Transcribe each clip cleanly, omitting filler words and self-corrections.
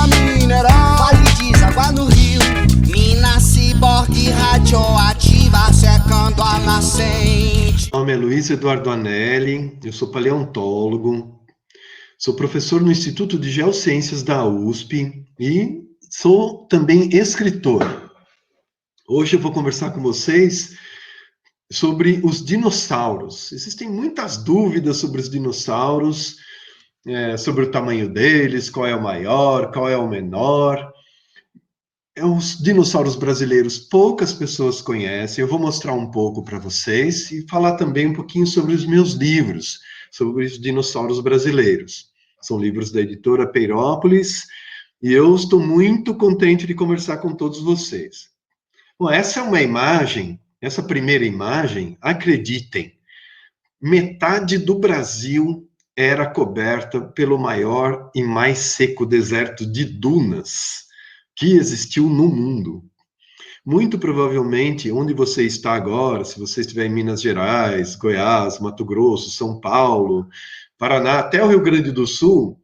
mina mineral. Vale deságua no rio. Mina ciborgue radioativa secando a nascente. Meu nome é Luiz Eduardo Anelli, eu sou paleontólogo, sou professor no Instituto de Geociências da USP e sou também escritor. Hoje eu vou conversar com vocês sobre os dinossauros. Existem muitas dúvidas sobre os dinossauros, sobre o tamanho deles, qual é o maior, qual é o menor. Os dinossauros brasileiros poucas pessoas conhecem. Eu vou mostrar um pouco para vocês e falar também um pouquinho sobre os meus livros, sobre os dinossauros brasileiros. São livros da editora Peirópolis e eu estou muito contente de conversar com todos vocês. Bom, essa é uma imagem, essa primeira imagem, acreditem, metade do Brasil era coberta pelo maior e mais seco deserto de dunas que existiu no mundo. Muito provavelmente, onde você está agora, se você estiver em Minas Gerais, Goiás, Mato Grosso, São Paulo, Paraná, até o Rio Grande do Sul,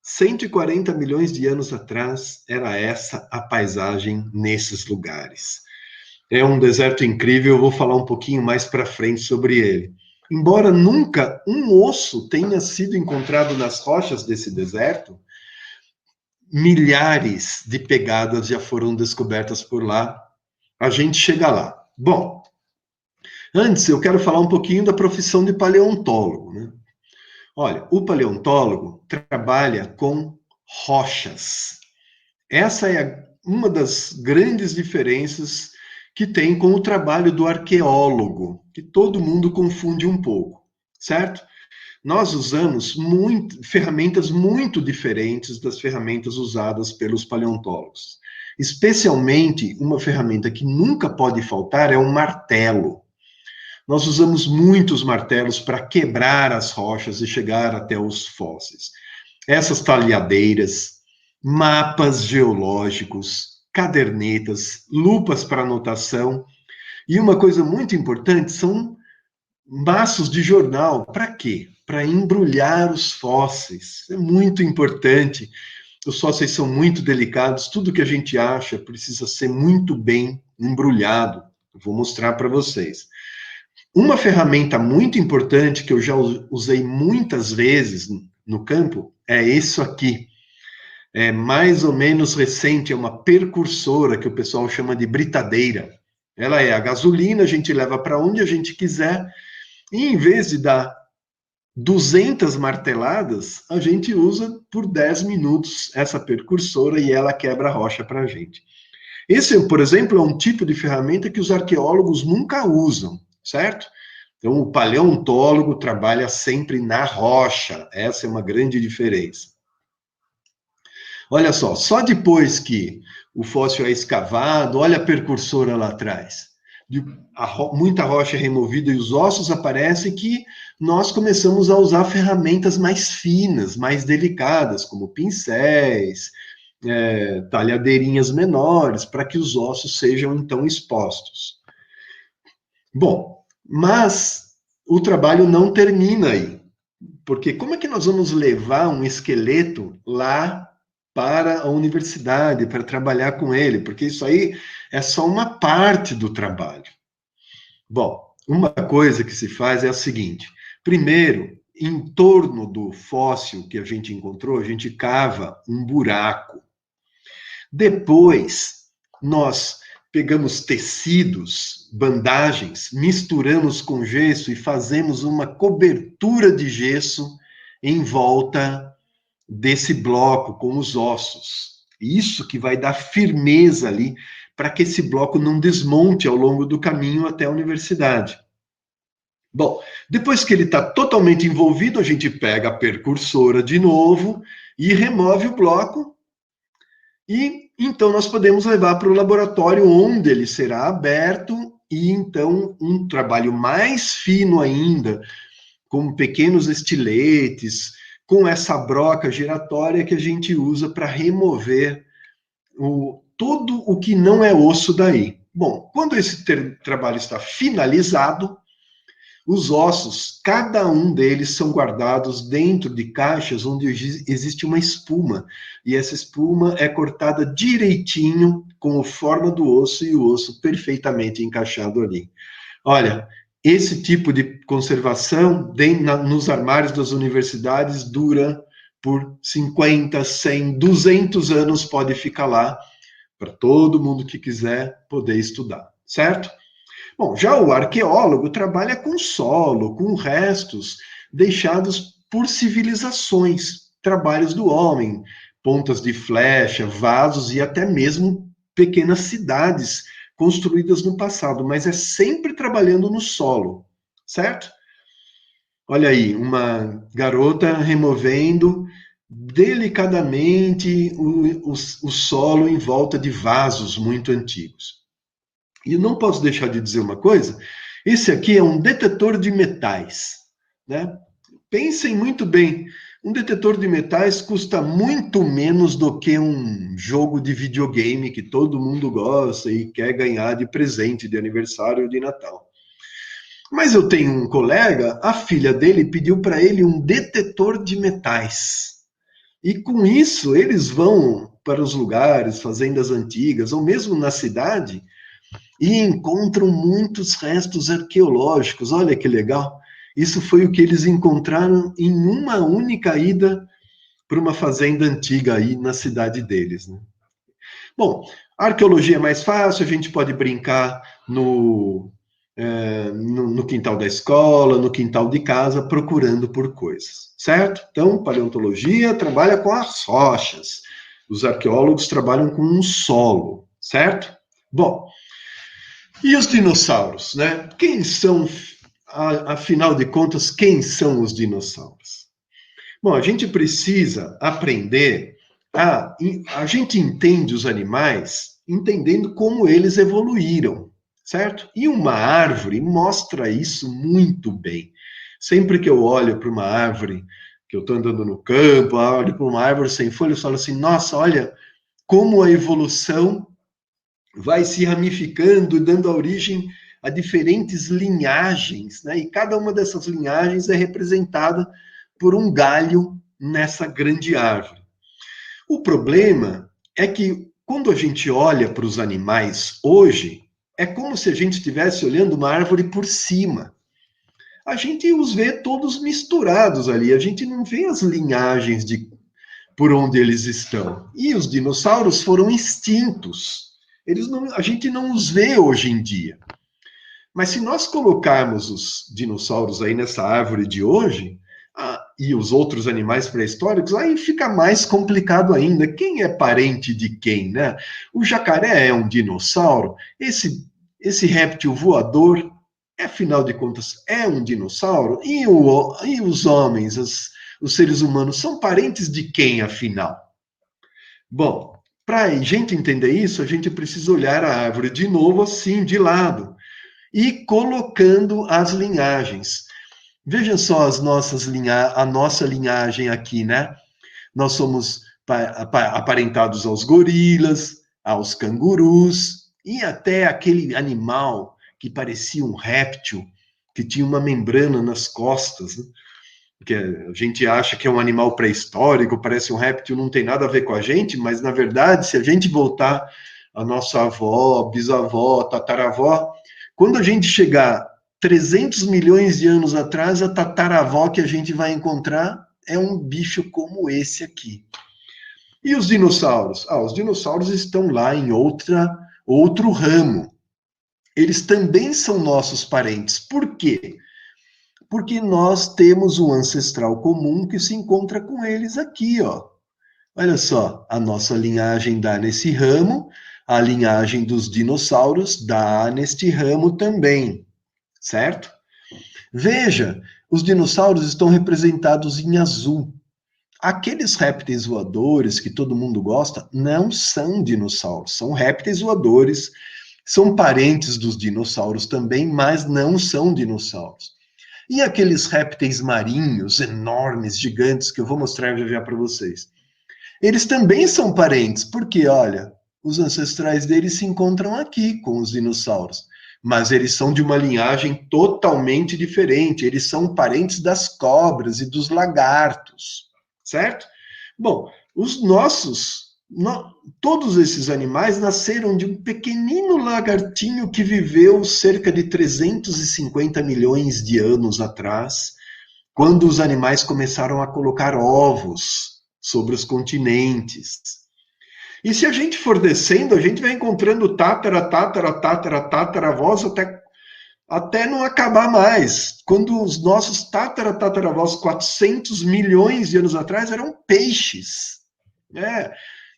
140 milhões de anos atrás, era essa a paisagem nesses lugares. É um deserto incrível, eu vou falar um pouquinho mais para frente sobre ele. Embora nunca um osso tenha sido encontrado nas rochas desse deserto, milhares de pegadas já foram descobertas por lá. A gente chega lá. Bom, antes eu quero falar um pouquinho da profissão de paleontólogo, né? Olha, o paleontólogo trabalha com rochas. Essa é uma das grandes diferenças que tem com o trabalho do arqueólogo, que todo mundo confunde um pouco, certo? Nós usamos ferramentas muito diferentes das ferramentas usadas pelos paleontólogos. Especialmente, uma ferramenta que nunca pode faltar é um martelo. Nós usamos muitos martelos para quebrar as rochas e chegar até os fósseis. Essas talhadeiras, mapas geológicos, cadernetas, lupas para anotação. E uma coisa muito importante são maços de jornal. Para quê? Para embrulhar os fósseis. É muito importante. Os fósseis são muito delicados. Tudo que a gente acha precisa ser muito bem embrulhado. Eu vou mostrar para vocês. Uma ferramenta muito importante que eu já usei muitas vezes no campo é isso aqui. É mais ou menos recente, é uma percursora que o pessoal chama de britadeira. Ela é a gasolina, a gente leva para onde a gente quiser. E em vez de dar 200 marteladas, a gente usa por 10 minutos essa percursora e ela quebra a rocha para a gente. Esse, por exemplo, é um tipo de ferramenta que os arqueólogos nunca usam, certo? Então, o paleontólogo trabalha sempre na rocha. Essa é uma grande diferença. Olha só depois que o fóssil é escavado, olha a percursora lá atrás. Muita rocha é removida e os ossos aparecem, que nós começamos a usar ferramentas mais finas, mais delicadas, como pincéis, talhadeirinhas menores, para que os ossos sejam então expostos. Bom, mas o trabalho não termina aí, porque como é que nós vamos levar um esqueleto lá para a universidade, para trabalhar com ele? Porque isso aí é só uma parte do trabalho. Bom, uma coisa que se faz é a seguinte: primeiro, em torno do fóssil que a gente encontrou, a gente cava um buraco. Depois, nós pegamos tecidos, bandagens, misturamos com gesso e fazemos uma cobertura de gesso em volta desse bloco com os ossos. Isso que vai dar firmeza ali para que esse bloco não desmonte ao longo do caminho até a universidade. Bom, depois que ele está totalmente envolvido, a gente pega a percursora de novo e remove o bloco, e então nós podemos levar para o laboratório, onde ele será aberto, e então um trabalho mais fino ainda, com pequenos estiletes, com essa broca giratória que a gente usa para remover tudo o que não é osso daí. Bom, quando esse trabalho está finalizado, Os ossos, cada um deles são guardados dentro de caixas onde existe uma espuma. E essa espuma é cortada direitinho com a forma do osso e o osso perfeitamente encaixado ali. Olha, esse tipo de conservação nos armários das universidades dura por 50, 100, 200 anos, pode ficar lá para todo mundo que quiser poder estudar, certo? Bom, já o arqueólogo trabalha com solo, com restos deixados por civilizações, trabalhos do homem, pontas de flecha, vasos e até mesmo pequenas cidades construídas no passado, mas é sempre trabalhando no solo, certo? Olha aí, uma garota removendo delicadamente o solo em volta de vasos muito antigos. E não posso deixar de dizer uma coisa, esse aqui é um detetor de metais, né? Pensem muito bem, um detetor de metais custa muito menos do que um jogo de videogame que todo mundo gosta e quer ganhar de presente de aniversário ou de Natal. Mas eu tenho um colega, a filha dele pediu para ele um detetor de metais. E com isso eles vão para os lugares, fazendas antigas, ou mesmo na cidade, e encontram muitos restos arqueológicos. Olha que legal. Isso foi o que eles encontraram em uma única ida para uma fazenda antiga aí na cidade deles, né? Bom, a arqueologia é mais fácil, a gente pode brincar no quintal da escola, no quintal de casa, procurando por coisas, certo? Então, paleontologia trabalha com as rochas, os arqueólogos trabalham com um solo, certo? Bom, e os dinossauros, né? Quem são, afinal de contas, quem são os dinossauros? Bom, a gente precisa aprender a gente entende os animais entendendo como eles evoluíram, certo? E uma árvore mostra isso muito bem. Sempre que eu olho para uma árvore, que eu estou andando no campo, olho para uma árvore sem folhas, eu falo assim, nossa, olha como a evolução vai se ramificando, dando origem a diferentes linhagens, né? E cada uma dessas linhagens é representada por um galho nessa grande árvore. O problema é que quando a gente olha para os animais hoje, é como se a gente estivesse olhando uma árvore por cima. A gente os vê todos misturados ali, a gente não vê as linhagens de por onde eles estão. E os dinossauros foram extintos. A gente não os vê hoje em dia. Mas se nós colocarmos os dinossauros aí nessa árvore de hoje, e os outros animais pré-históricos, aí fica mais complicado ainda. Quem é parente de quem, né? O jacaré é um dinossauro, esse réptil voador, afinal de contas, é um dinossauro? E os homens, os seres humanos, são parentes de quem, afinal? Bom, para a gente entender isso, a gente precisa olhar a árvore de novo, assim, de lado, e colocando as linhagens. Veja só a nossa linhagem aqui, né? Nós somos aparentados aos gorilas, aos cangurus, e até aquele animal que parecia um réptil, que tinha uma membrana nas costas, né? Que a gente acha que é um animal pré-histórico, parece um réptil, não tem nada a ver com a gente, mas na verdade, se a gente voltar a nossa avó, bisavó, tataravó, quando a gente chegar 300 milhões de anos atrás, a tataravó que a gente vai encontrar é um bicho como esse aqui. E os dinossauros? Os dinossauros estão lá em outro ramo. Eles também são nossos parentes. Por quê? Porque nós temos um ancestral comum que se encontra com eles aqui, ó. Olha só, a nossa linhagem dá nesse ramo, a linhagem dos dinossauros dá neste ramo também, certo? Veja, os dinossauros estão representados em azul. Aqueles répteis voadores que todo mundo gosta não são dinossauros, são répteis voadores, são parentes dos dinossauros também, mas não são dinossauros. E aqueles répteis marinhos enormes, gigantes, que eu vou mostrar já para vocês. Eles também são parentes, porque, olha, os ancestrais deles se encontram aqui com os dinossauros. mas eles são de uma linhagem totalmente diferente. Eles são parentes das cobras e dos lagartos, certo? Bom, todos esses animais nasceram de um pequenino lagartinho que viveu cerca de 350 milhões de anos atrás, quando os animais começaram a colocar ovos sobre os continentes. E se a gente for descendo, a gente vai encontrando tataravós até não acabar mais. Quando os nossos tataravós, 400 milhões de anos atrás, eram peixes.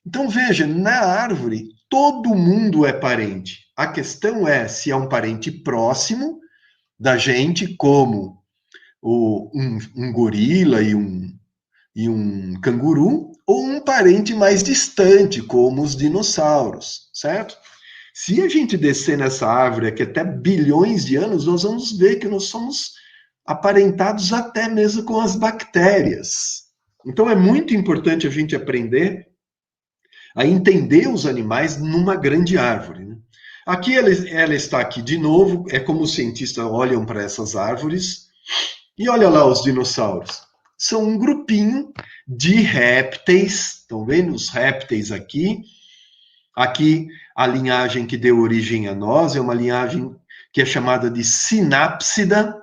Então, veja, na árvore, todo mundo é parente. A questão é se é um parente próximo da gente, como um gorila e um canguru, ou um parente mais distante, como os dinossauros, certo? Se a gente descer nessa árvore aqui até bilhões de anos, nós vamos ver que nós somos aparentados até mesmo com as bactérias. Então é muito importante a gente aprender a entender os animais numa grande árvore, né? Aqui ela está aqui de novo, é como os cientistas olham para essas árvores, e olha lá os dinossauros. São um grupinho de répteis, estão vendo os répteis aqui? Aqui, a linhagem que deu origem a nós é uma linhagem que é chamada de sinápsida,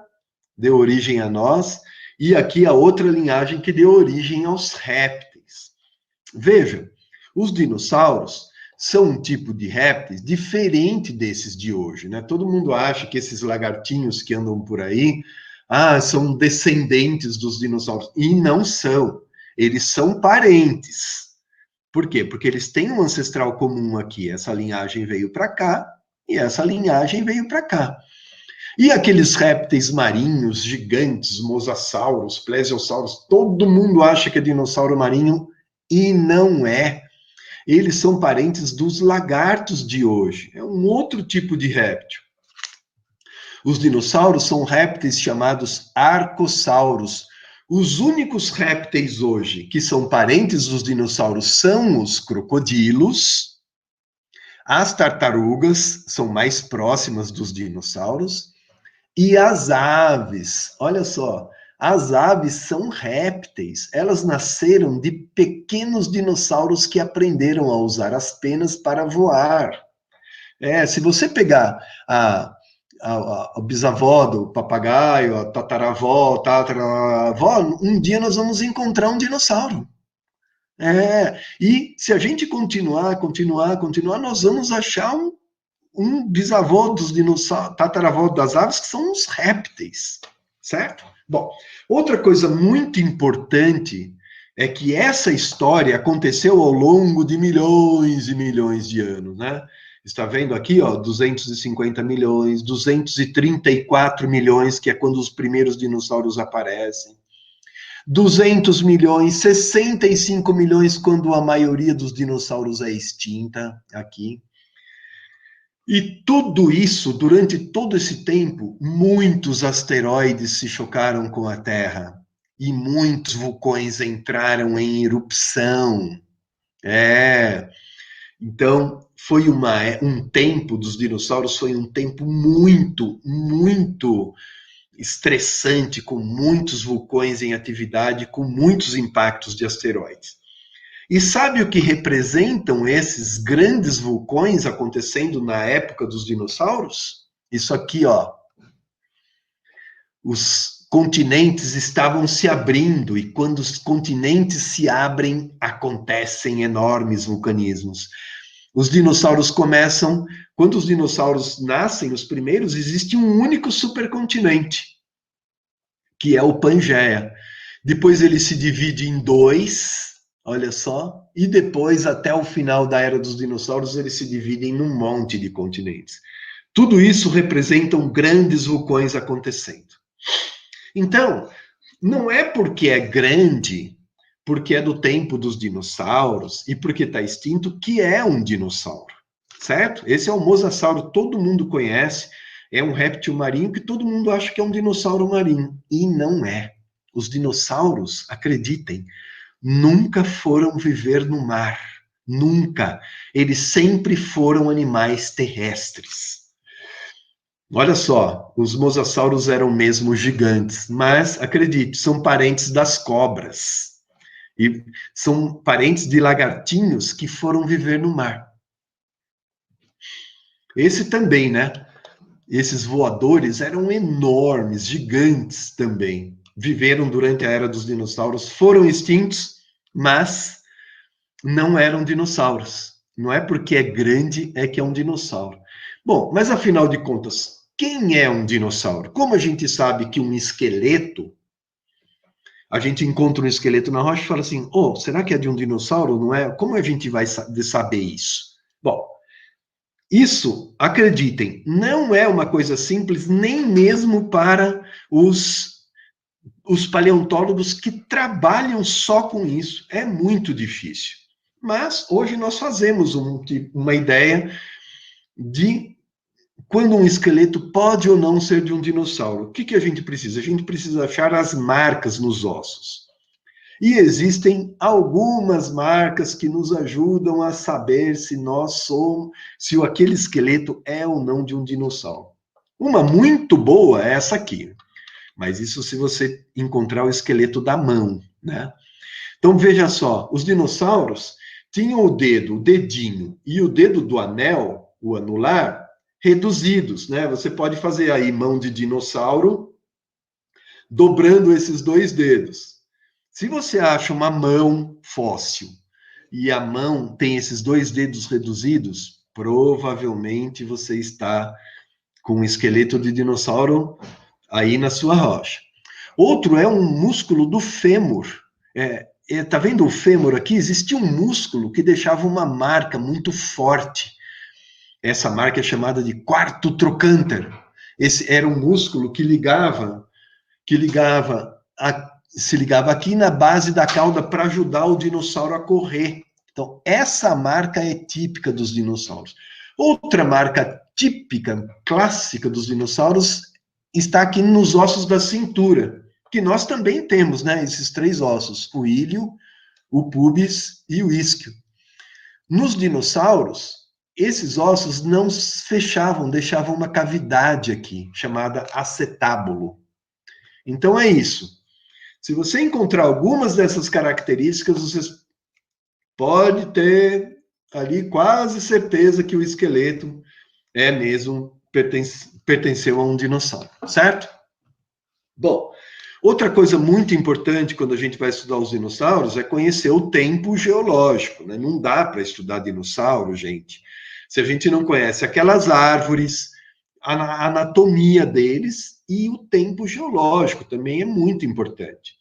deu origem a nós, e aqui a outra linhagem que deu origem aos répteis. Veja, os dinossauros são um tipo de répteis diferente desses de hoje, né? Todo mundo acha que esses lagartinhos que andam por aí, são descendentes dos dinossauros. E não são. Eles são parentes. Por quê? Porque eles têm um ancestral comum aqui. Essa linhagem veio para cá e essa linhagem veio para cá. E aqueles répteis marinhos gigantes, mosassauros, plesiosauros, todo mundo acha que é dinossauro marinho e não é. Eles são parentes dos lagartos de hoje. É um outro tipo de réptil. Os dinossauros são répteis chamados arcossauros. Os únicos répteis hoje que são parentes dos dinossauros são os crocodilos. As tartarugas são mais próximas dos dinossauros. E as aves, olha só, as aves são répteis. Elas nasceram de pequenos dinossauros que aprenderam a usar as penas para voar. Se você pegar a bisavó do papagaio, a tataravó, um dia nós vamos encontrar um dinossauro. E se a gente continuar, nós vamos achar um bisavô dos dinossauros, tataravó das aves, que são os répteis, certo? Bom, outra coisa muito importante é que essa história aconteceu ao longo de milhões e milhões de anos, né? Está vendo aqui, 250 milhões, 234 milhões, que é quando os primeiros dinossauros aparecem. 200 milhões, 65 milhões, quando a maioria dos dinossauros é extinta, aqui. E tudo isso, durante todo esse tempo, muitos asteroides se chocaram com a Terra. E muitos vulcões entraram em erupção. Então, foi um tempo dos dinossauros, foi um tempo muito, muito estressante, com muitos vulcões em atividade, com muitos impactos de asteroides. E sabe o que representam esses grandes vulcões acontecendo na época dos dinossauros? Isso aqui, Os continentes estavam se abrindo, e quando os continentes se abrem, acontecem enormes vulcanismos. Os dinossauros começam, quando os dinossauros nascem, os primeiros, existe um único supercontinente, que é o Pangeia. Depois ele se divide em dois, olha só, e depois, até o final da era dos dinossauros, eles se dividem num monte de continentes. Tudo isso representam grandes vulcões acontecendo. Então, não é porque é grande, porque é do tempo dos dinossauros e porque está extinto, que é um dinossauro, certo? Esse é o mosasauro, todo mundo conhece, é um réptil marinho que todo mundo acha que é um dinossauro marinho, e não é. Os dinossauros, acreditem, nunca foram viver no mar, nunca. Eles sempre foram animais terrestres. Olha só, os mosassauros eram mesmo gigantes, mas acredite, são parentes das cobras. E são parentes de lagartinhos que foram viver no mar. Esse também, né? Esses voadores eram enormes, gigantes também. Viveram durante a era dos dinossauros, foram extintos, mas não eram dinossauros. Não é porque é grande é que é um dinossauro. Bom, mas afinal de contas, quem é um dinossauro? Como a gente sabe que um esqueleto, a gente encontra um esqueleto na rocha e fala assim, oh, será que é de um dinossauro? Não é? Como a gente vai saber isso? Bom, isso, acreditem, não é uma coisa simples, nem mesmo para os paleontólogos que trabalham só com isso. É muito difícil. Mas hoje nós fazemos uma ideia de quando um esqueleto pode ou não ser de um dinossauro. O que a gente precisa? A gente precisa achar as marcas nos ossos. E existem algumas marcas que nos ajudam a saber se nós somos, se aquele esqueleto é ou não de um dinossauro. Uma muito boa é essa aqui. Mas isso se você encontrar o esqueleto da mão, né? Então veja só, os dinossauros tinham o dedo, o dedinho e o dedo do anel, o anular, reduzidos, né? Você pode fazer aí mão de dinossauro dobrando esses dois dedos. Se você acha uma mão fóssil e a mão tem esses dois dedos reduzidos, provavelmente você está com um esqueleto de dinossauro aí na sua rocha. Outro é um músculo do fêmur. Tá vendo o fêmur aqui? Existia um músculo que deixava uma marca muito forte. Essa marca é chamada de quarto trocânter. Esse era um músculo que se ligava aqui na base da cauda para ajudar o dinossauro a correr. Então, essa marca é típica dos dinossauros. Outra marca típica, clássica dos dinossauros, está aqui nos ossos da cintura, que nós também temos, né? Esses três ossos, o ilho, o pubis e o isquio. Nos dinossauros, esses ossos não fechavam, deixavam uma cavidade aqui, chamada acetábulo. Então é isso. Se você encontrar algumas dessas características, você pode ter ali quase certeza que o esqueleto é mesmo pertenceu a um dinossauro, certo? Bom, outra coisa muito importante quando a gente vai estudar os dinossauros é conhecer o tempo geológico, né? Não dá para estudar dinossauro, gente, se a gente não conhece aquelas árvores, a anatomia deles e o tempo geológico também é muito importante.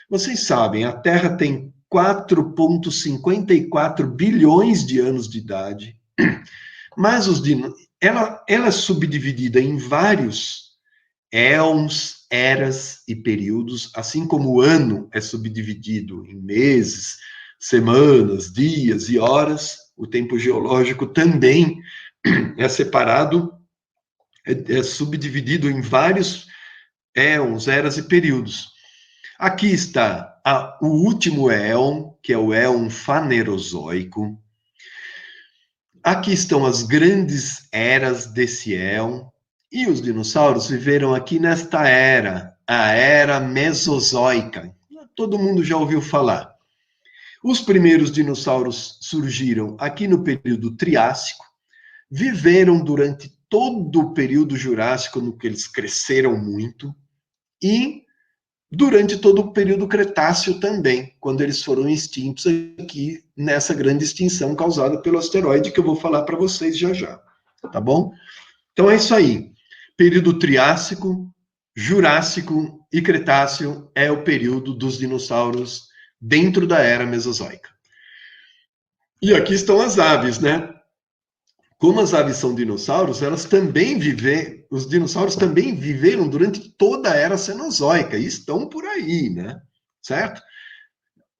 Vocês sabem, a Terra tem 4,54 bilhões de anos de idade, mas ela é subdividida em vários éons, eras e períodos, assim como o ano é subdividido em meses, semanas, dias e horas, o tempo geológico também é separado, é subdividido em vários éons, eras e períodos. Aqui está o último éon, que é o éon fanerozoico. Aqui estão as grandes eras desse éon. E os dinossauros viveram aqui nesta era, a era mesozoica. Todo mundo já ouviu falar. Os primeiros dinossauros surgiram aqui no período Triássico, viveram durante todo o período Jurássico, no que eles cresceram muito, e durante todo o período Cretáceo também, quando eles foram extintos aqui nessa grande extinção causada pelo asteroide que eu vou falar para vocês já já, tá bom? Então é isso aí. Período Triássico, Jurássico e Cretáceo é o período dos dinossauros dentro da era Mesozoica. E aqui estão as aves, né? Como as aves são dinossauros, os dinossauros também viveram durante toda a era Cenozoica e estão por aí, né? Certo?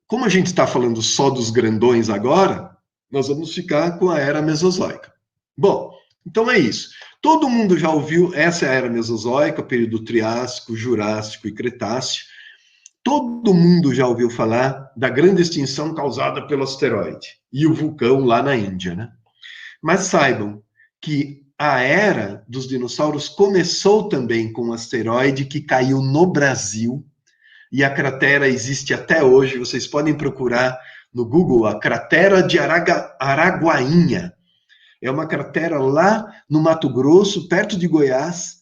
Como a gente está falando só dos grandões agora, nós vamos ficar com a era Mesozoica. Bom, então é isso. Todo mundo já ouviu, essa é a era Mesozoica, período Triássico, Jurássico e Cretáceo. Todo mundo já ouviu falar da grande extinção causada pelo asteroide e o vulcão lá na Índia, né? Mas saibam que a era dos dinossauros começou também com um asteroide que caiu no Brasil, e a cratera existe até hoje. Vocês podem procurar no Google a cratera de Araguainha. É uma cratera lá no Mato Grosso, perto de Goiás,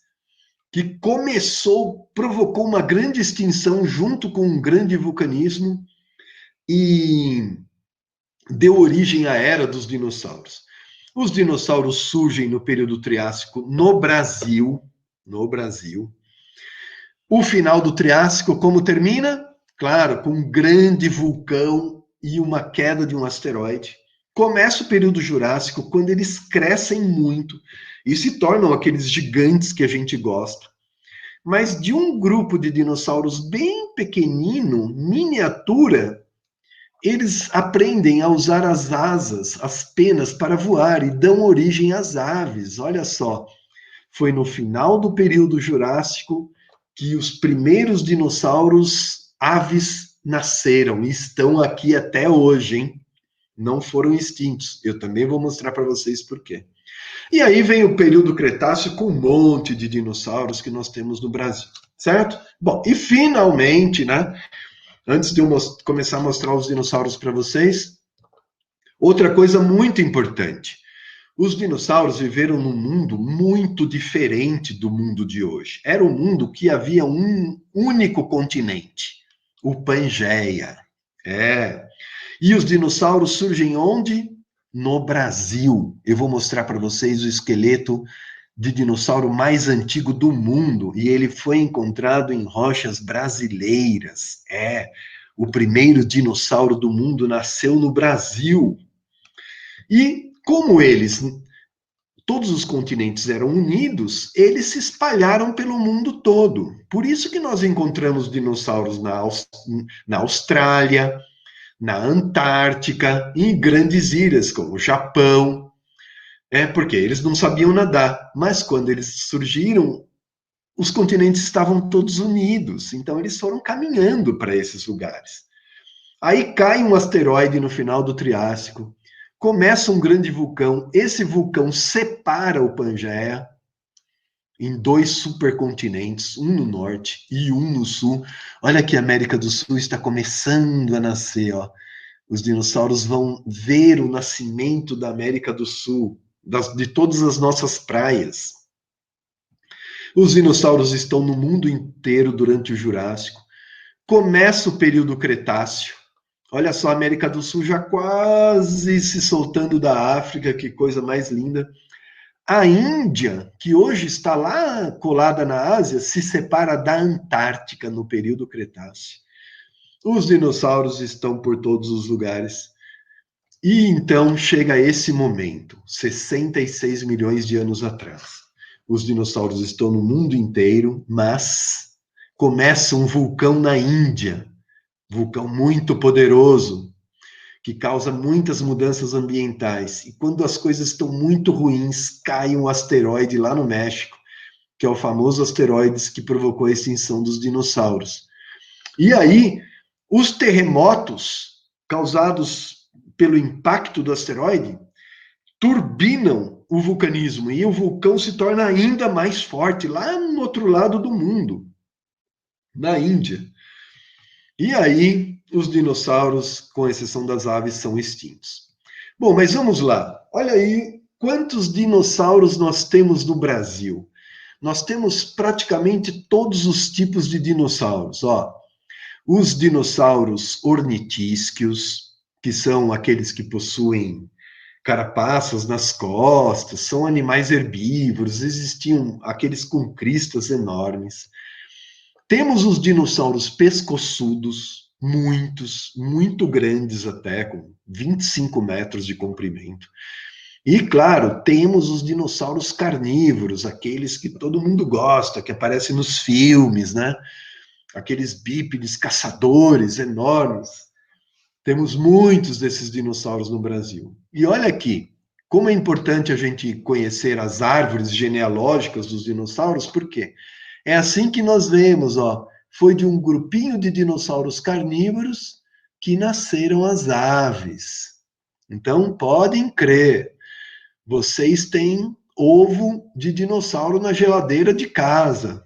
que provocou uma grande extinção junto com um grande vulcanismo e deu origem à era dos dinossauros. Os dinossauros surgem no período Triássico no Brasil. O final do Triássico, como termina? Claro, com um grande vulcão e uma queda de um asteroide. Começa o período Jurássico, quando eles crescem muito e se tornam aqueles gigantes que a gente gosta. Mas de um grupo de dinossauros bem pequenino, miniatura, eles aprendem a usar as asas, as penas para voar e dão origem às aves. Olha só, foi no final do período Jurássico que os primeiros dinossauros aves nasceram e estão aqui até hoje, hein? Não foram extintos. Eu também vou mostrar para vocês por quê. E aí vem o período Cretáceo com um monte de dinossauros que nós temos no Brasil, certo? Bom, e finalmente, né? Antes de eu começar a mostrar os dinossauros para vocês, outra coisa muito importante. Os dinossauros viveram num mundo muito diferente do mundo de hoje. Era um mundo que havia um único continente, o Pangeia. E os dinossauros surgem onde? No Brasil. Eu vou mostrar para vocês o esqueleto de dinossauro mais antigo do mundo, e ele foi encontrado em rochas brasileiras. O primeiro dinossauro do mundo nasceu no Brasil. E como todos os continentes eram unidos, eles se espalharam pelo mundo todo. Por isso que nós encontramos dinossauros na Austrália, na Antártica, em grandes ilhas, como o Japão. Porque eles não sabiam nadar, mas quando eles surgiram, os continentes estavam todos unidos, então eles foram caminhando para esses lugares. Aí cai um asteroide no final do Triássico, começa um grande vulcão, esse vulcão separa o Pangeia em 2 supercontinentes, um no norte e um no sul. Olha que a América do Sul está começando a nascer, ó. Os dinossauros vão ver o nascimento da América do Sul, de todas as nossas praias. Os dinossauros estão no mundo inteiro durante o Jurássico. Começa o período Cretáceo. Olha só, a América do Sul já quase se soltando da África, que coisa mais linda. A Índia, que hoje está lá colada na Ásia, se separa da Antártica no período Cretáceo. Os dinossauros estão por todos os lugares. E então chega esse momento, 66 milhões de anos atrás. Os dinossauros estão no mundo inteiro, mas começa um vulcão na Índia, vulcão muito poderoso, que causa muitas mudanças ambientais. E quando as coisas estão muito ruins, cai um asteroide lá no México, que é o famoso asteroide que provocou a extinção dos dinossauros. E aí, os terremotos causados pelo impacto do asteroide turbinam o vulcanismo e o vulcão se torna ainda mais forte lá no outro lado do mundo, na Índia. E aí os dinossauros, com exceção das aves, são extintos. Bom, mas vamos lá. Olha aí quantos dinossauros nós temos no Brasil. Nós temos praticamente todos os tipos de dinossauros. Os dinossauros ornitísquios, que são aqueles que possuem carapaças nas costas, são animais herbívoros, existiam aqueles com cristas enormes. Temos os dinossauros pescoçudos, muitos, muito grandes até, com 25 metros de comprimento. E, claro, temos os dinossauros carnívoros, aqueles que todo mundo gosta, que aparecem nos filmes, né? Aqueles bípedes caçadores enormes. Temos muitos desses dinossauros no Brasil. E olha aqui, como é importante a gente conhecer as árvores genealógicas dos dinossauros, por quê? É assim que nós vemos, foi de um grupinho de dinossauros carnívoros que nasceram as aves. Então, podem crer, vocês têm ovo de dinossauro na geladeira de casa.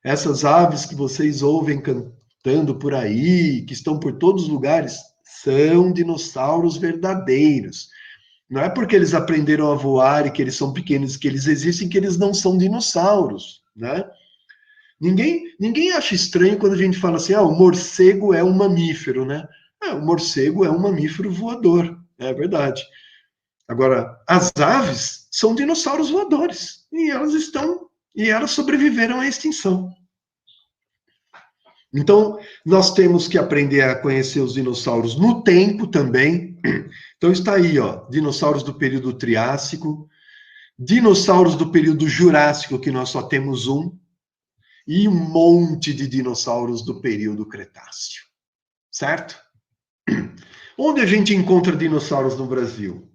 Essas aves que vocês ouvem cantando por aí, que estão por todos os lugares, são dinossauros verdadeiros. Não é porque eles aprenderam a voar e que eles são pequenos, que eles existem, que eles não são dinossauros, né? Ninguém acha estranho quando a gente fala assim, o morcego é um mamífero, né? O morcego é um mamífero voador, é verdade. Agora, as aves são dinossauros voadores, e elas sobreviveram à extinção. Então, nós temos que aprender a conhecer os dinossauros no tempo também. Então está aí, dinossauros do período Triássico, dinossauros do período Jurássico, que nós só temos um, e um monte de dinossauros do período Cretáceo, certo? Onde a gente encontra dinossauros no Brasil?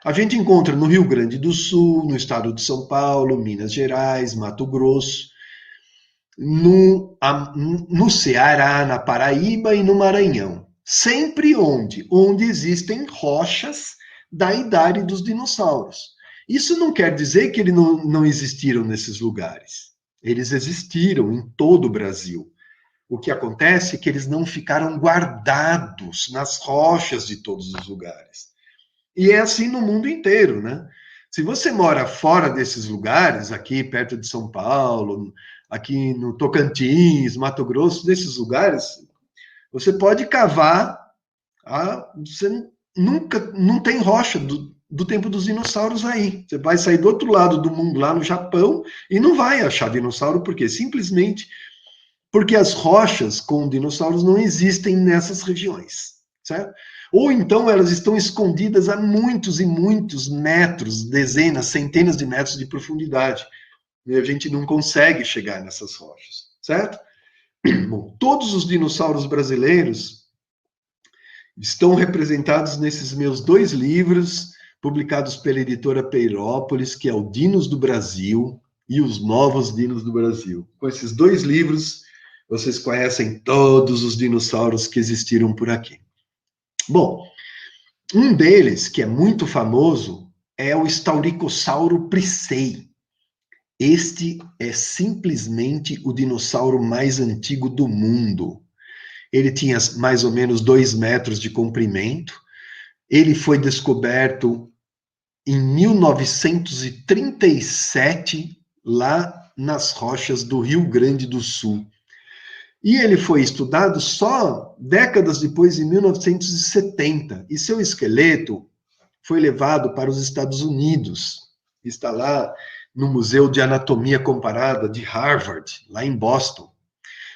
A gente encontra no Rio Grande do Sul, no estado de São Paulo, Minas Gerais, Mato Grosso, no Ceará, na Paraíba e no Maranhão. Sempre onde existem rochas da idade dos dinossauros. Isso não quer dizer que eles não existiram nesses lugares. Eles existiram em todo o Brasil. O que acontece é que eles não ficaram guardados nas rochas de todos os lugares. E é assim no mundo inteiro, né? Se você mora fora desses lugares, aqui perto de São Paulo, aqui no Tocantins, Mato Grosso, desses lugares, você pode cavar, você não tem rocha do tempo dos dinossauros aí. Você vai sair do outro lado do mundo, lá no Japão, e não vai achar dinossauro, por quê? Simplesmente porque as rochas com dinossauros não existem nessas regiões, certo? Ou então elas estão escondidas a muitos e muitos metros, dezenas, centenas de metros de profundidade. E a gente não consegue chegar nessas rochas, certo? Bom, todos os dinossauros brasileiros estão representados nesses meus 2 livros, publicados pela editora Peirópolis, que é o Dinos do Brasil e os Novos Dinos do Brasil. Com esses 2 livros, vocês conhecem todos os dinossauros que existiram por aqui. Bom, um deles, que é muito famoso, é o Stauricossauro priscei. Este é simplesmente o dinossauro mais antigo do mundo. Ele tinha mais ou menos 2 metros de comprimento. Ele foi descoberto em 1937, lá nas rochas do Rio Grande do Sul. E ele foi estudado só décadas depois, em 1970. E seu esqueleto foi levado para os Estados Unidos. Está lá no Museu de Anatomia Comparada de Harvard, lá em Boston.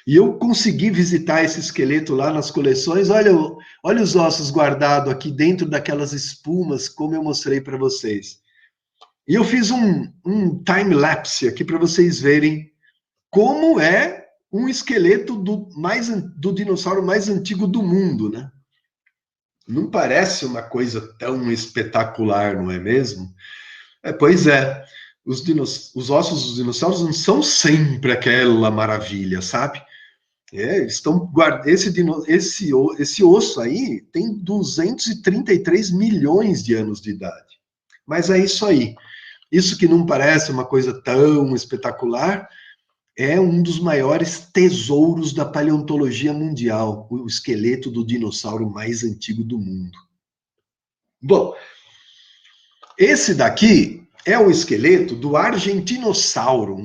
E eu consegui visitar esse esqueleto lá nas coleções. Olha os ossos guardados aqui dentro daquelas espumas, como eu mostrei para vocês. E eu fiz um time-lapse aqui para vocês verem como é um esqueleto do dinossauro mais antigo do mundo, né? Não parece uma coisa tão espetacular, não é mesmo? Pois é, os ossos dos dinossauros não são sempre aquela maravilha, sabe? Esse osso aí tem 233 milhões de anos de idade. Mas é isso aí. Isso que não parece uma coisa tão espetacular é um dos maiores tesouros da paleontologia mundial, o esqueleto do dinossauro mais antigo do mundo. Bom, esse daqui é o esqueleto do Argentinossauro,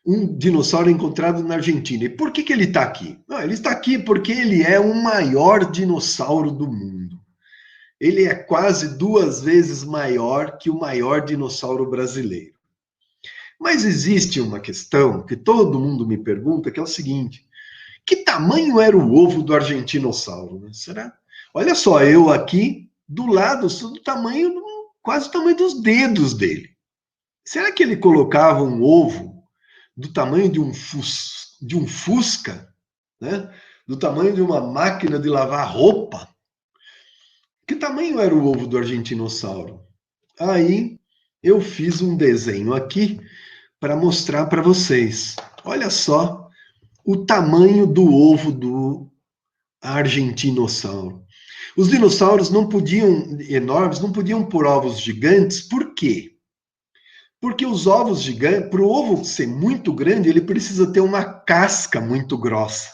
um dinossauro encontrado na Argentina. E por que ele está aqui? Ele está aqui porque ele é o maior dinossauro do mundo. Ele é quase 2 vezes maior que o maior dinossauro brasileiro. Mas existe uma questão que todo mundo me pergunta, que é o seguinte: que tamanho era o ovo do Argentinossauro? Né? Será? Olha só, eu aqui do lado sou do tamanho, quase o tamanho dos dedos dele. Será que ele colocava um ovo do tamanho de um Fusca, né? Do tamanho de uma máquina de lavar roupa? Que tamanho era o ovo do Argentinossauro? Aí eu fiz um desenho aqui para mostrar para vocês. Olha só o tamanho do ovo do Argentinossauro. Os dinossauros enormes, não podiam pôr ovos gigantes, por quê? Porque os ovos gigantes, para o ovo ser muito grande, ele precisa ter uma casca muito grossa.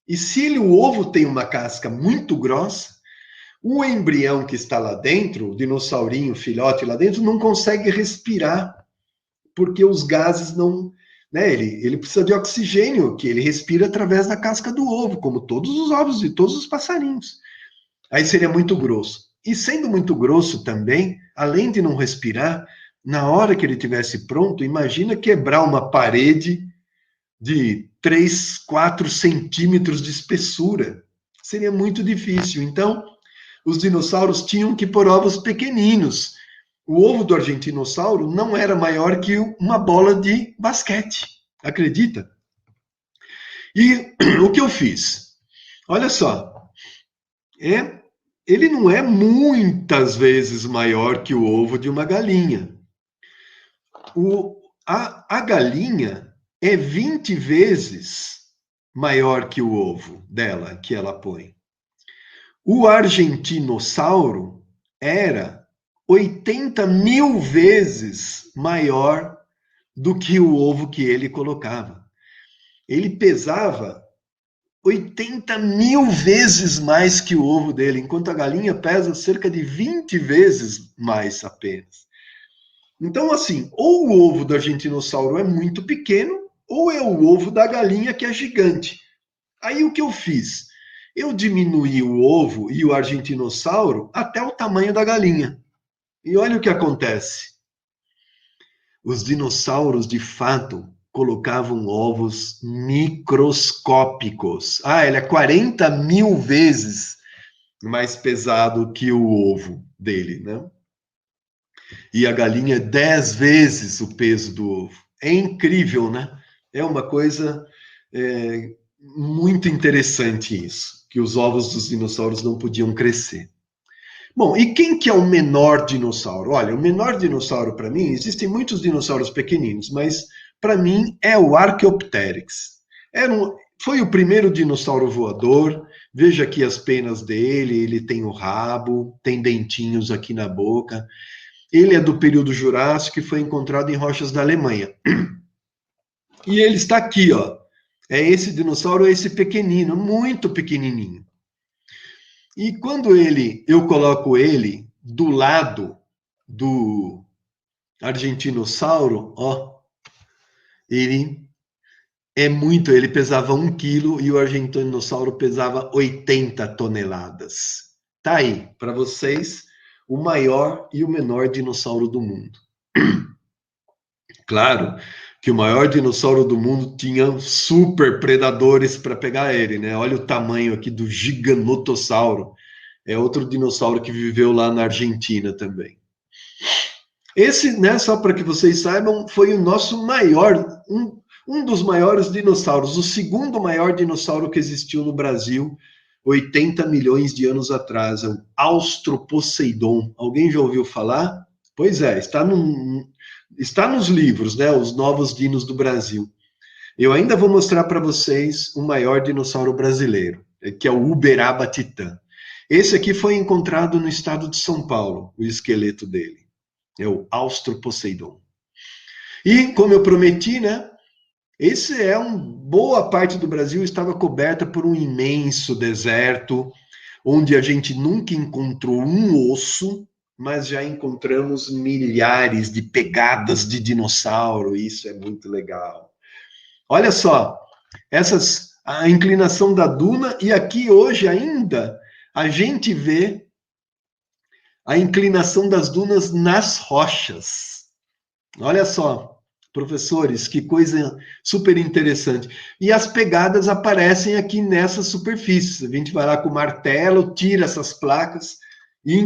E se o ovo tem uma casca muito grossa, o embrião que está lá dentro, o dinossaurinho, o filhote lá dentro, não consegue respirar, porque os gases não. Né, ele precisa de oxigênio, que ele respira através da casca do ovo, como todos os ovos de todos os passarinhos. Aí seria muito grosso. E sendo muito grosso também, além de não respirar, na hora que ele tivesse pronto, imagina quebrar uma parede de 3, 4 centímetros de espessura. Seria muito difícil. Então, os dinossauros tinham que pôr ovos pequeninos. O ovo do argentinossauro não era maior que uma bola de basquete. Acredita? E o que eu fiz? Olha só. Ele não é muitas vezes maior que o ovo de uma galinha. A galinha é 20 vezes maior que o ovo dela, que ela põe. O argentinossauro era 80 mil vezes maior do que o ovo que ele colocava. Ele pesava 80 mil vezes mais que o ovo dele, enquanto a galinha pesa cerca de 20 vezes mais apenas. Então, assim, ou o ovo do argentinossauro é muito pequeno, ou é o ovo da galinha que é gigante. Aí o que eu fiz? Eu diminuí o ovo e o argentinossauro até o tamanho da galinha. E olha o que acontece. Os dinossauros, de fato, colocavam ovos microscópicos. Ele é 40 mil vezes mais pesado que o ovo dele, né? E a galinha 10 vezes o peso do ovo. É incrível, né? É uma coisa muito interessante isso, que os ovos dos dinossauros não podiam crescer. Bom, e quem que é o menor dinossauro? Olha, o menor dinossauro para mim, existem muitos dinossauros pequeninos, mas para mim é o Archaeopteryx. Foi o primeiro dinossauro voador. Veja aqui as penas dele, ele tem o rabo, tem dentinhos aqui na boca. Ele é do período Jurássico e foi encontrado em rochas da Alemanha. E ele está aqui, ó. É esse dinossauro, esse pequenino, muito pequenininho. E quando eu coloco ele do lado do argentinossauro, ó, ele pesava 1 quilo e o argentinossauro pesava 80 toneladas. Tá aí, para vocês, o maior e o menor dinossauro do mundo. Claro que o maior dinossauro do mundo tinha super predadores para pegar ele, né? Olha o tamanho aqui do Giganotossauro. É outro dinossauro que viveu lá na Argentina também. Esse, né, só para que vocês saibam, foi o nosso maior, um dos maiores dinossauros, o segundo maior dinossauro que existiu no Brasil, 80 milhões de anos atrás, é o Austroposeidon. Alguém já ouviu falar? Pois é, está nos livros, né, os novos dinos do Brasil. Eu ainda vou mostrar para vocês o maior dinossauro brasileiro, que é o Uberaba-Titã. Esse aqui foi encontrado no estado de São Paulo, o esqueleto dele. É o Austroposeidon. E, como eu prometi, né? Boa parte do Brasil estava coberta por um imenso deserto, onde a gente nunca encontrou um osso, mas já encontramos milhares de pegadas de dinossauro. Isso é muito legal. Olha só, a inclinação da duna, e aqui hoje ainda a gente vê a inclinação das dunas nas rochas. Olha só, professores, que coisa super interessante. E as pegadas aparecem aqui nessas superfícies. A gente vai lá com o martelo, tira essas placas e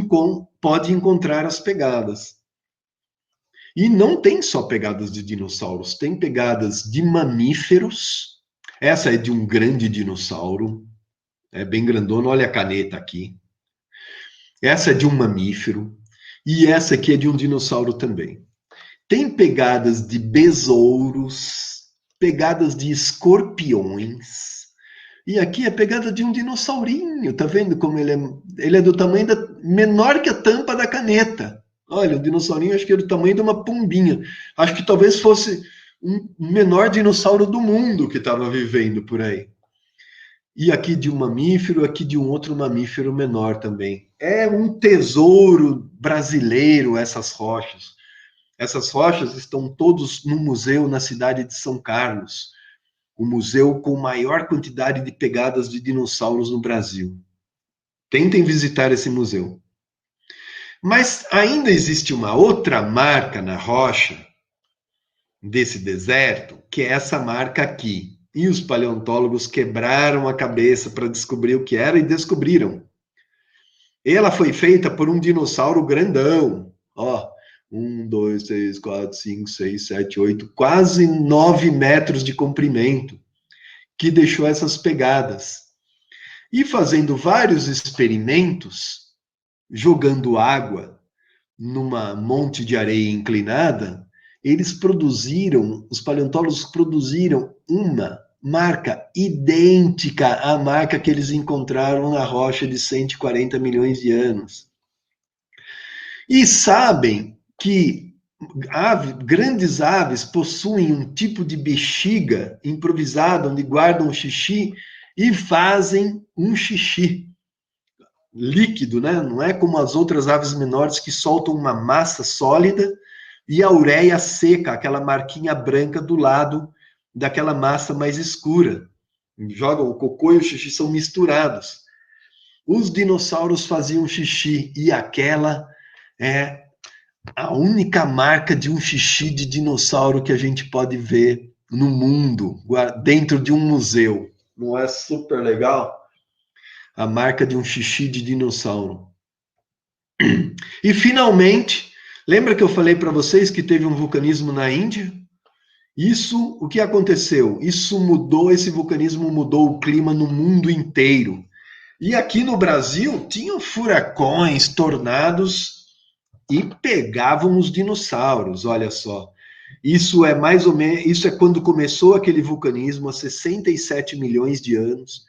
pode encontrar as pegadas. E não tem só pegadas de dinossauros, tem pegadas de mamíferos. Essa é de um grande dinossauro, é bem grandona, olha a caneta aqui. Essa é de um mamífero e essa aqui é de um dinossauro também. Tem pegadas de besouros, pegadas de escorpiões. E aqui é pegada de um dinossaurinho, tá vendo como ele é do tamanho menor que a tampa da caneta. Olha, um dinossaurinho, acho que era do tamanho de uma pombinha. Acho que talvez fosse um menor dinossauro do mundo que estava vivendo por aí. E aqui de um mamífero, aqui de um outro mamífero menor também. É um tesouro brasileiro essas rochas. Essas rochas estão todos no museu na cidade de São Carlos, o museu com maior quantidade de pegadas de dinossauros no Brasil. Tentem visitar esse museu. Mas ainda existe uma outra marca na rocha desse deserto, que é essa marca aqui. E os paleontólogos quebraram a cabeça para descobrir o que era e descobriram. Ela foi feita por um dinossauro grandão. Ó, 1, 2, 3, 4, 5, 6, 7, 8, quase 9 metros de comprimento, que deixou essas pegadas. E fazendo vários experimentos, jogando água numa monte de areia inclinada, os paleontólogos produziram uma marca idêntica à marca que eles encontraram na rocha de 140 milhões de anos. E sabem que grandes aves possuem um tipo de bexiga improvisada onde guardam o xixi e fazem um xixi líquido, né? Não é como as outras aves menores que soltam uma massa sólida e a ureia seca, aquela marquinha branca do lado daquela massa mais escura. Jogam o cocô e o xixi são misturados. Os dinossauros faziam xixi e aquela é a única marca de um xixi de dinossauro que a gente pode ver no mundo, dentro de um museu. Não é super legal? A marca de um xixi de dinossauro. E finalmente, lembra que eu falei para vocês que teve um vulcanismo na Índia? Isso, o que aconteceu? Isso mudou, esse vulcanismo mudou o clima no mundo inteiro. E aqui no Brasil tinham furacões, tornados e pegavam os dinossauros, olha só. Isso é mais ou menos, isso é quando começou aquele vulcanismo há 67 milhões de anos.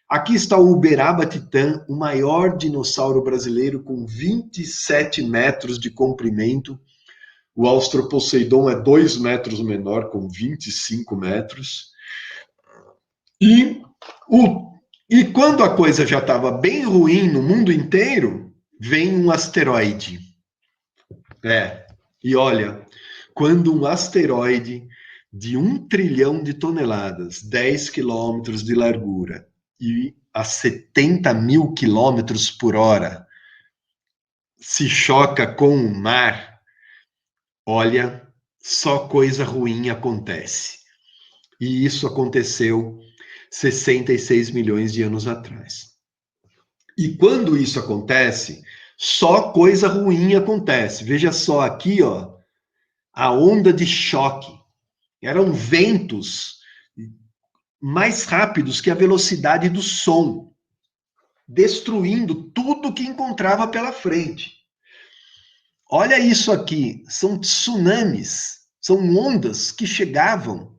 Aqui está o Uberaba Titã, o maior dinossauro brasileiro com 27 metros de comprimento. O Australoposeidon é 2 metros menor, com 25 metros. E quando a coisa já estava bem ruim no mundo inteiro, vem um asteroide. E olha, quando um asteroide de 1 trilhão de toneladas, 10 quilômetros de largura e a 70 mil quilômetros por hora, se choca com o mar, olha, só coisa ruim acontece. E isso aconteceu 66 milhões de anos atrás. E quando isso acontece, só coisa ruim acontece. Veja só aqui, ó, a onda de choque. Eram ventos mais rápidos que a velocidade do som, destruindo tudo que encontrava pela frente. Olha isso aqui, são tsunamis, são ondas que chegavam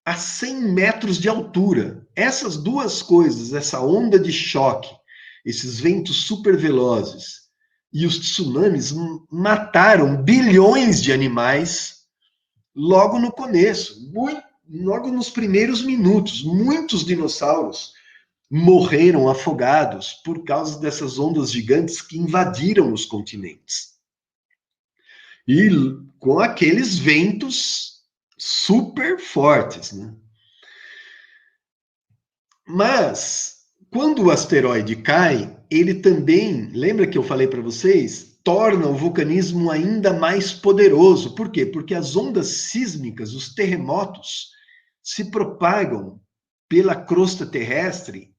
a 100 metros de altura. Essas duas coisas, essa onda de choque, esses ventos super velozes e os tsunamis mataram bilhões de animais logo no começo, logo nos primeiros minutos. Muitos dinossauros morreram afogados por causa dessas ondas gigantes que invadiram os continentes. E com aqueles ventos super fortes, né? Mas, quando o asteroide cai, ele também, lembra que eu falei para vocês, torna o vulcanismo ainda mais poderoso. Por quê? Porque as ondas sísmicas, os terremotos, se propagam pela crosta terrestre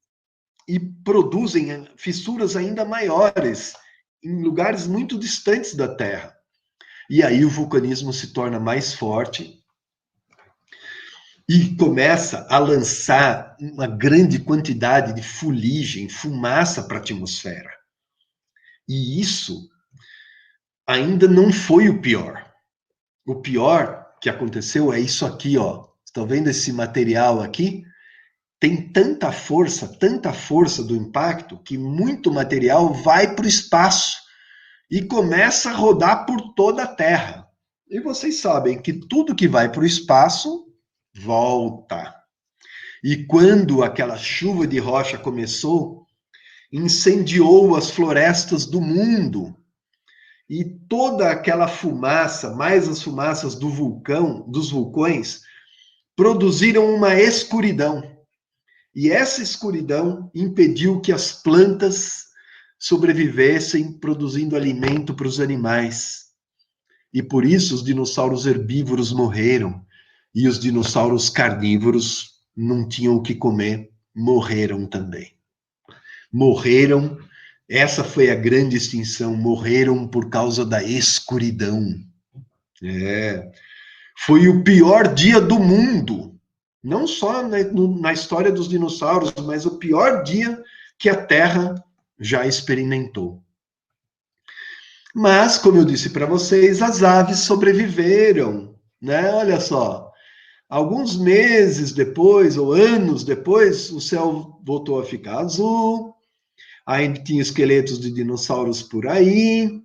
e produzem fissuras ainda maiores em lugares muito distantes da Terra. E aí o vulcanismo se torna mais forte e começa a lançar uma grande quantidade de fuligem, fumaça para a atmosfera. E isso ainda não foi o pior. O pior que aconteceu é isso aqui, ó. Estão vendo esse material aqui? Tem tanta força do impacto, que muito material vai para o espaço e começa a rodar por toda a Terra. E vocês sabem que tudo que vai para o espaço volta. E quando aquela chuva de rocha começou, incendiou as florestas do mundo. E toda aquela fumaça, mais as fumaças do vulcão, dos vulcões, produziram uma escuridão. E essa escuridão impediu que as plantas sobrevivessem, produzindo alimento para os animais. E por isso os dinossauros herbívoros morreram. E os dinossauros carnívoros não tinham o que comer, morreram também. Morreram, essa foi a grande extinção, morreram por causa da escuridão. Foi o pior dia do mundo. Não só na história dos dinossauros, mas o pior dia que a Terra já experimentou. Mas, como eu disse para vocês, as aves sobreviveram, né? Olha só, alguns meses depois, ou anos depois, o céu voltou a ficar azul, ainda tinha esqueletos de dinossauros por aí,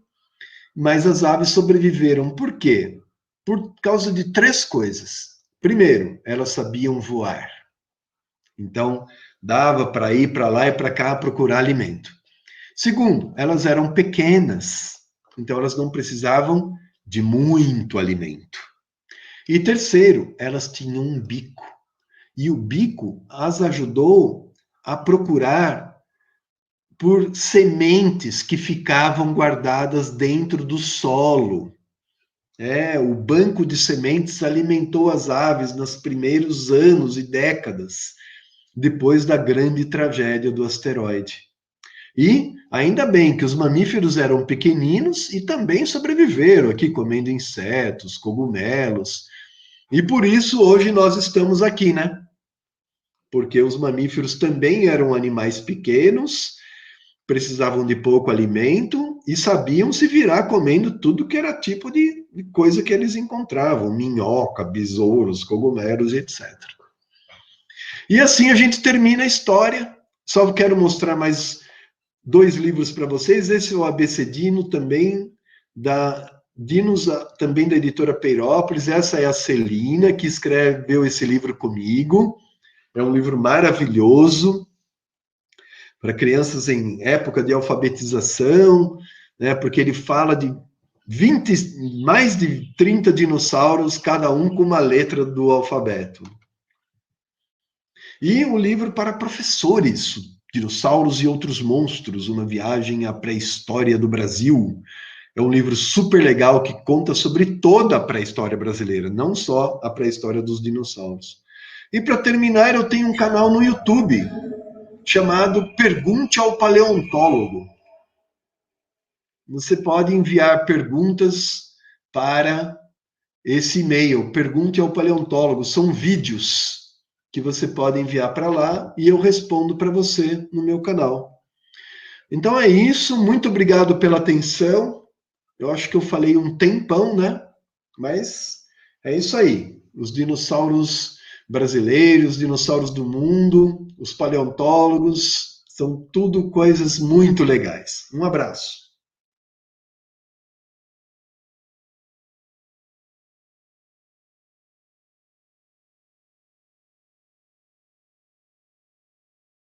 mas as aves sobreviveram. Por quê? Por causa de 3 coisas. Primeiro, elas sabiam voar. Então, dava para ir para lá e para cá procurar alimento. Segundo, elas eram pequenas, então elas não precisavam de muito alimento. E terceiro, elas tinham um bico. E o bico as ajudou a procurar por sementes que ficavam guardadas dentro do solo. O banco de sementes alimentou as aves nos primeiros anos e décadas, depois da grande tragédia do asteroide. E ainda bem que os mamíferos eram pequeninos e também sobreviveram aqui comendo insetos, cogumelos. E por isso hoje nós estamos aqui, né? Porque os mamíferos também eram animais pequenos, precisavam de pouco alimento e sabiam se virar comendo tudo que era tipo de coisa que eles encontravam, minhoca, besouros, cogumelos, etc. E assim a gente termina a história. Só quero mostrar mais 2 livros para vocês. Esse é o ABC Dino, também da Dinos, também da editora Peirópolis. Essa é a Celina, que escreveu esse livro comigo. É um livro maravilhoso para crianças em época de alfabetização, né, porque ele fala de mais de 30 dinossauros, cada um com uma letra do alfabeto. E um livro para professores, Dinossauros e Outros Monstros, uma viagem à pré-história do Brasil. É um livro super legal que conta sobre toda a pré-história brasileira, não só a pré-história dos dinossauros. E para terminar, eu tenho um canal no YouTube chamado Pergunte ao Paleontólogo. Você pode enviar perguntas para esse e-mail, Pergunte ao Paleontólogo. São vídeos que você pode enviar para lá e eu respondo para você no meu canal. Então é isso, muito obrigado pela atenção. Eu acho que eu falei um tempão, né? Mas é isso aí. Os dinossauros brasileiros, os dinossauros do mundo, os paleontólogos, são tudo coisas muito legais. Um abraço.